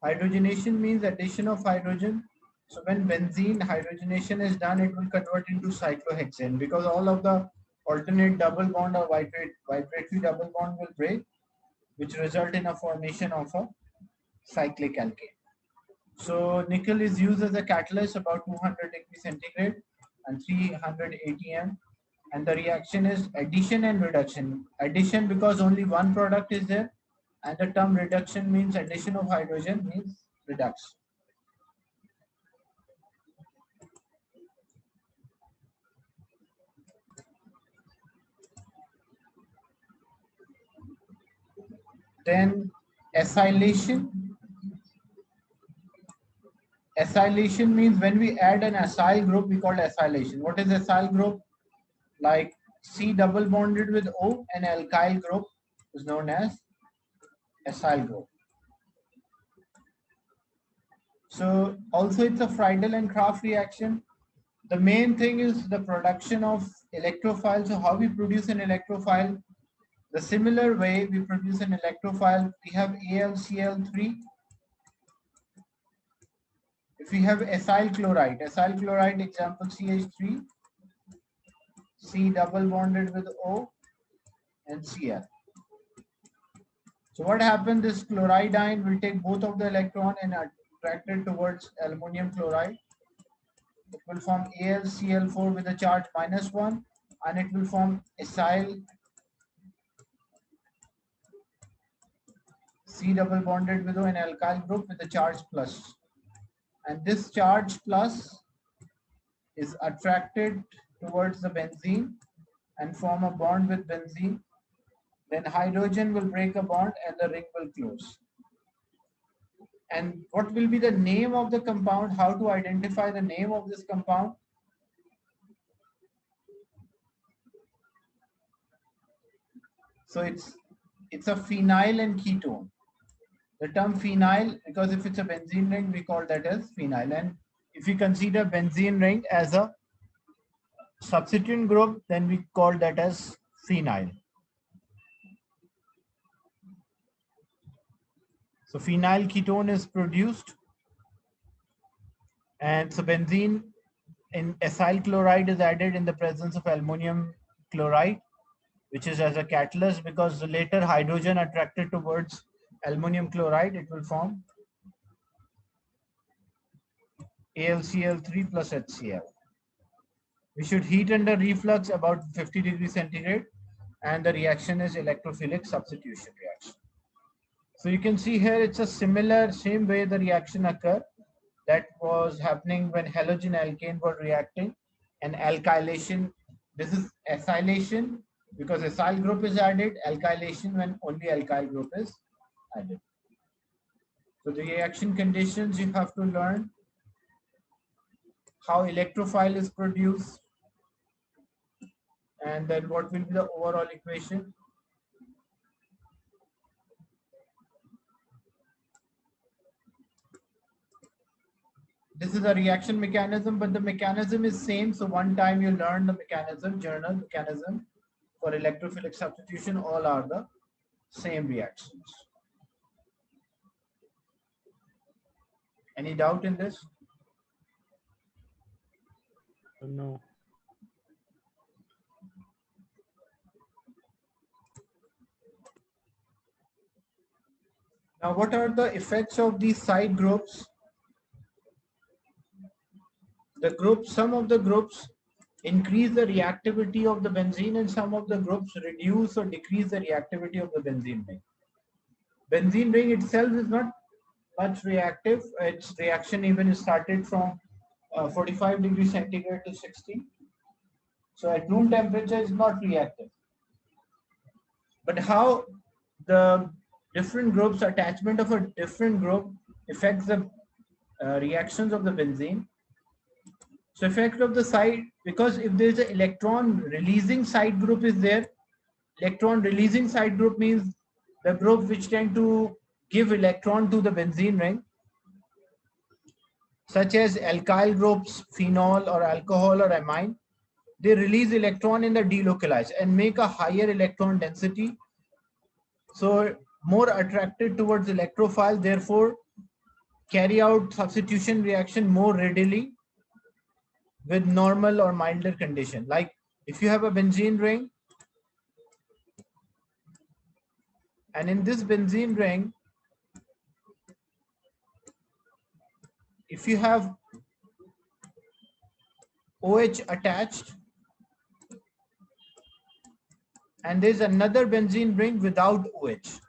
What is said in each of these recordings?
Hydrogenation means addition of hydrogen. So when benzene hydrogenation is done, it will convert into cyclohexane because all of the alternate double bond or vibratory double bond will break, which result in a formation of a cyclic alkane. So nickel is used as a catalyst about 200 degrees centigrade and 300 atm, and the reaction is addition and reduction. Addition because only one product is there, and the term reduction means addition of hydrogen means reduction. Then acylation. Acylation means when we add an acyl group, we call acylation. What is acyl group? Like C double bonded with O, an alkyl group is known as acyl group. So also it's a Friedel and Kraft reaction. The main thing is the production of electrophile. So how we produce an electrophile? The similar way we produce an electrophile, we have AlCl3. If we have acyl chloride example CH3, C double bonded with O and Cl. So what happens, this chloride ion will take both of the electron and attract it towards aluminum chloride. It will form AlCl4 with a charge -1, and it will form acyl C double bonded with an alkyl group with a charge plus. And this charge plus is attracted towards the benzene and form a bond with benzene. Then hydrogen will break a bond and the ring will close. And what will be the name of the compound? How to identify the name of this compound? So it's a phenyl and ketone. The term phenyl, because if it's a benzene ring, we call that as phenyl. And if we consider benzene ring as a substituent group, then we call that as phenyl. So phenyl ketone is produced, and so benzene in acyl chloride is added in the presence of aluminum chloride, which is as a catalyst, because the later hydrogen attracted towards aluminum chloride, it will form AlCl3 plus HCl. We should heat under reflux about 50 degrees centigrade, and the reaction is electrophilic substitution reaction. So you can see here it's a same way the reaction occur that was happening when halogen alkane were reacting, and alkylation. This is acylation because acyl group is added, alkylation when only alkyl group is added. So the reaction conditions, you have to learn how electrophile is produced, and then what will be the overall equation. This is a reaction mechanism, but the mechanism is same. So one time you learn the mechanism, journal mechanism for electrophilic substitution, all are the same reactions. Any doubt in this? No. Now, what are the effects of these side groups? Some of the groups increase the reactivity of the benzene, and some of the groups reduce or decrease the reactivity of the benzene ring. Benzene ring itself is not much reactive. Its reaction even started from 45 degrees centigrade to 60. So at room temperature is not reactive. But how the different groups, attachment of a different group affects the reactions of the benzene. So effect of the side, because if there is an electron releasing side group is there, electron releasing side group means the group which tend to give electron to the benzene ring, such as alkyl groups, phenol or alcohol or amine, they release electron in the delocalized and make a higher electron density. So more attracted towards electrophile, therefore carry out substitution reaction more readily with normal or milder condition. Like if you have a benzene ring, and in this benzene ring, if you have OH attached and there's another benzene ring without OH.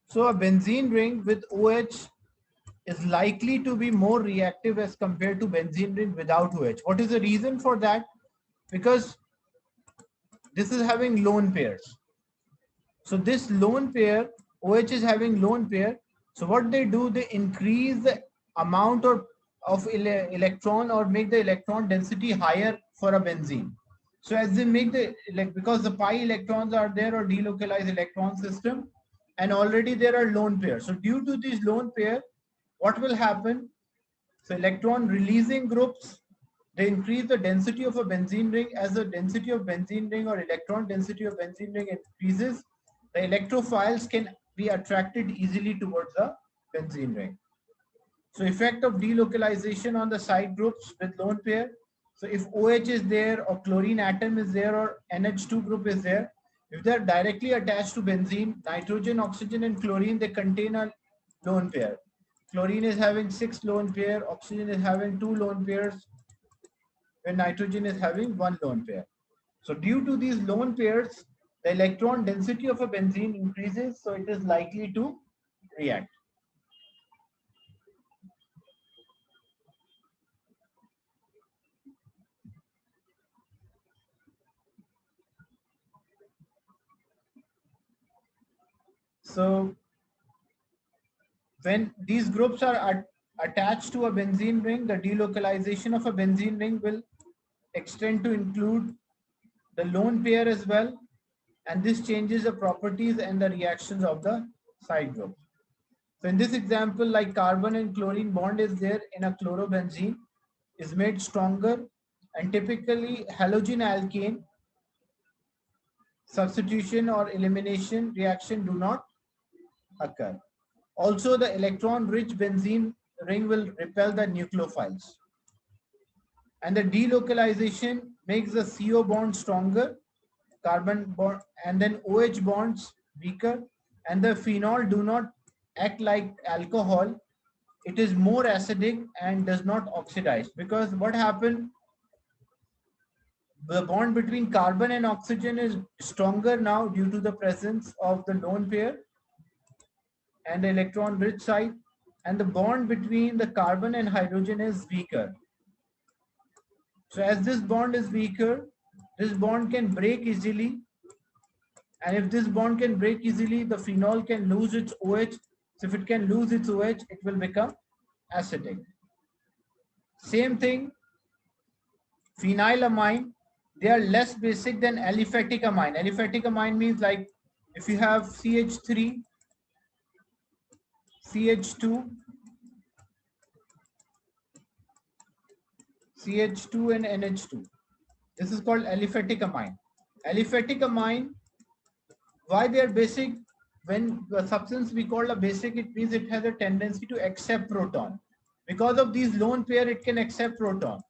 So a benzene ring with OH is likely to be more reactive as compared to benzene ring without OH. What is the reason for that? Because this is having lone pairs. So this lone pair, OH is having lone pair. So what they do, they increase the amount of electron or make the electron density higher for a benzene. So as they make the, like, because the pi electrons are there or delocalized electron system, and already there are lone pairs. So due to these lone pair, what will happen? So electron releasing groups, they increase the density of a benzene ring. As the density of benzene ring or electron density of benzene ring increases, the electrophiles can be attracted easily towards the benzene ring. So effect of delocalization on the side groups with lone pair. So if OH is there or chlorine atom is there or NH2 group is there, if they're directly attached to benzene, nitrogen, oxygen and chlorine, they contain a lone pair. Chlorine is having 6 lone pair, oxygen is having 2 lone pairs, when nitrogen is having 1 lone pair. So due to these lone pairs, the electron density of a benzene increases, so it is likely to react. So when these groups are attached to a benzene ring, the delocalization of a benzene ring will extend to include the lone pair as well, and this changes the properties and the reactions of the side groups. So in this example, like carbon and chlorine bond is there in a chlorobenzene, is made stronger, and typically halogen alkane substitution or elimination reaction do not occur. Also, the electron-rich benzene ring will repel the nucleophiles. And the delocalization makes the CO bond stronger, carbon bond, and then OH bonds weaker. And the phenol do not act like alcohol. It is more acidic and does not oxidize. Because what happened, the bond between carbon and oxygen is stronger now due to the presence of the lone pair and the electron rich side, and the bond between the carbon and hydrogen is weaker. So as this bond is weaker, this bond can break easily, and if this bond can break easily, the phenol can lose its OH. So if it can lose its OH, it will become acidic. Same thing, phenylamine, they are less basic than aliphatic amine. Aliphatic amine means, like, if you have CH3, CH2, CH2 and NH2. This is called aliphatic amine. Aliphatic amine, why they are basic? When the substance we call a basic, it means it has a tendency to accept proton. Because of these lone pair, it can accept proton.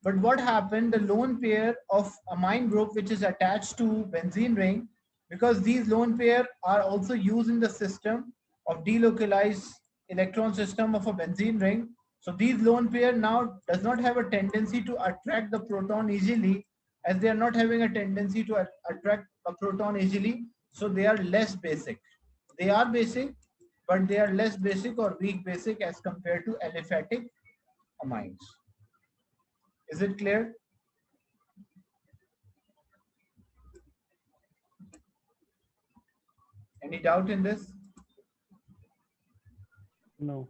But what happened, the lone pair of amine group which is attached to benzene ring, because these lone pair are also used in the system of delocalized electron system of a benzene ring. So these lone pair now does not have a tendency to attract the proton easily, as they are not having a tendency to attract a proton easily. So they are less basic. They are basic, but they are less basic or weak basic as compared to aliphatic amines. Is it clear? Any doubt in this? No.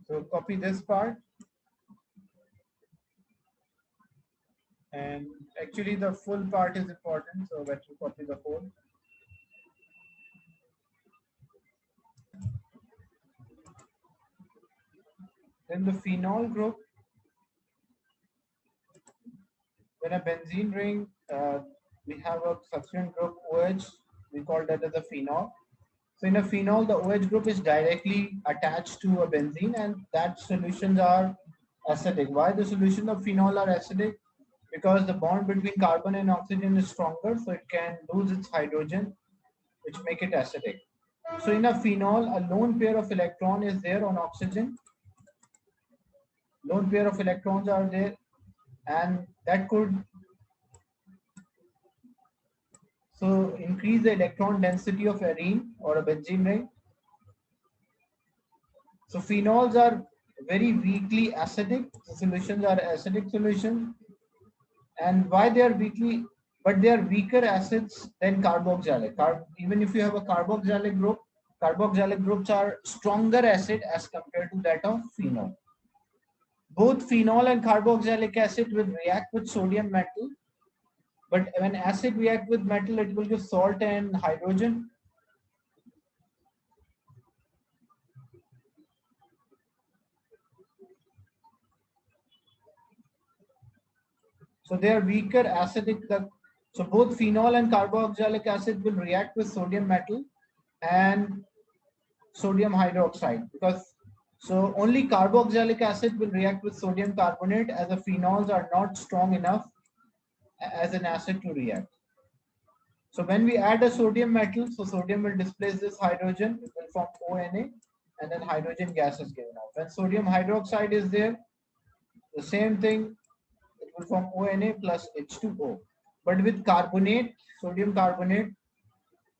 So copy this part. And actually the full part is important, so let you copy the whole. Then the phenol group, when a benzene ring, we have a substituent group OH, we call that as a phenol. So in a phenol, the OH group is directly attached to a benzene, and that solutions are acidic. Why the solution of phenol are acidic? Because the bond between carbon and oxygen is stronger, so it can lose its hydrogen, which make it acidic. So in a phenol, a lone pair of electron is there on oxygen. Lone pair of electrons are there, and that could so increase the electron density of arene or a benzene ring. So phenols are very weakly acidic. The solutions are acidic solutions. And why they are weakly, but they are weaker acids than carboxylic. Even if you have a carboxylic groups are stronger acid as compared to that of phenol. Both phenol and carboxylic acid will react with sodium metal, but when acid react with metal, it will give salt and hydrogen. So they are weaker acidic. So both phenol and carboxylic acid will react with sodium metal and sodium hydroxide, because so only carboxylic acid will react with sodium carbonate, as the phenols are not strong enough as an acid to react. So when we add a sodium metal, so sodium will displace this hydrogen, it will form ONA, and then hydrogen gas is given out. When sodium hydroxide is there, the same thing, it will form ONA plus H2O. But with carbonate, sodium carbonate,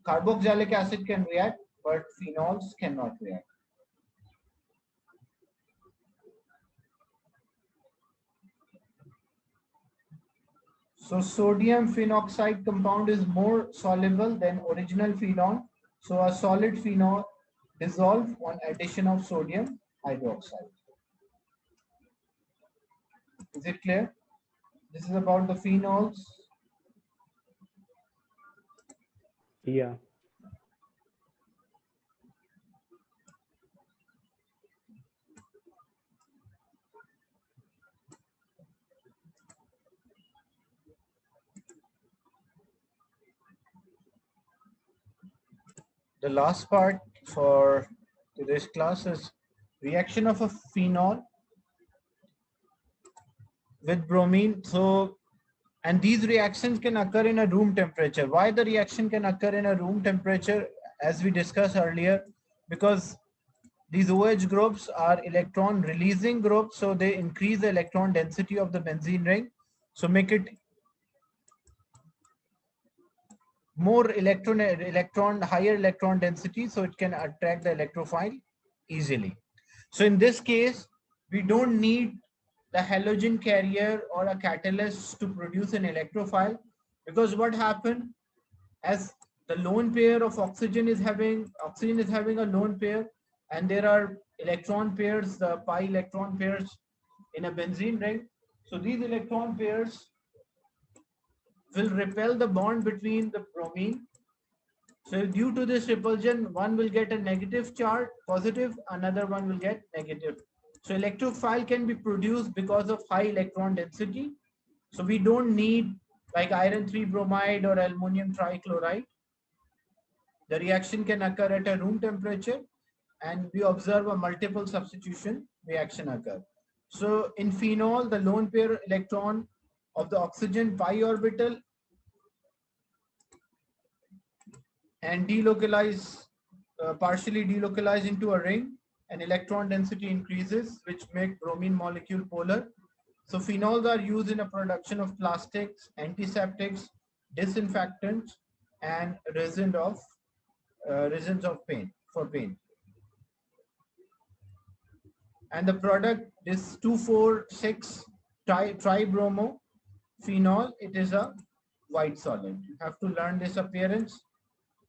carboxylic acid can react, but phenols cannot react. So sodium phenoxide compound is more soluble than original phenol. So a solid phenol dissolve on addition of sodium hydroxide. Is it clear? This is about the phenols. Yeah. The last part for today's class is reaction of a phenol with bromine. So, and these reactions can occur in a room temperature. Why the reaction can occur in a room temperature, as we discussed earlier? Because these OH groups are electron releasing groups, so they increase the electron density of the benzene ring, so make it more higher electron density, so it can attract the electrophile easily. So in this case, we don't need the halogen carrier or a catalyst to produce an electrophile, because what happened, as the lone pair of oxygen is having a lone pair, and there are electron pairs, the pi electron pairs in a benzene ring. So these electron pairs will repel the bond between the bromine. So due to this repulsion, one will get a negative charge, positive, another one will get negative. So electrophile can be produced because of high electron density. So we don't need like iron 3 bromide or aluminum trichloride. The reaction can occur at a room temperature, and we observe a multiple substitution reaction occur. So in phenol, the lone pair electron of the oxygen pi orbital and partially delocalize into a ring, and electron density increases, which make bromine molecule polar. So phenols are used in a production of plastics, antiseptics, disinfectants, and resins of paint for paint. And the product is 2,4,6 tribromo phenol. It is a white solid. You have to learn this appearance.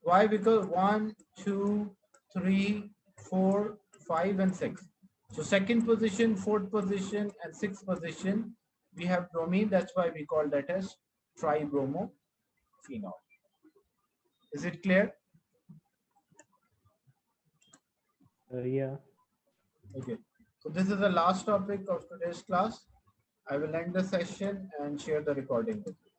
Why? Because 1, 2, 3, 4, 5, and 6. So second position, fourth position, and sixth position, we have bromine. That's why we call that as tribromo phenol. Is it clear? Yeah. Okay. So this is the last topic of today's class. I will end the session and share the recording with you.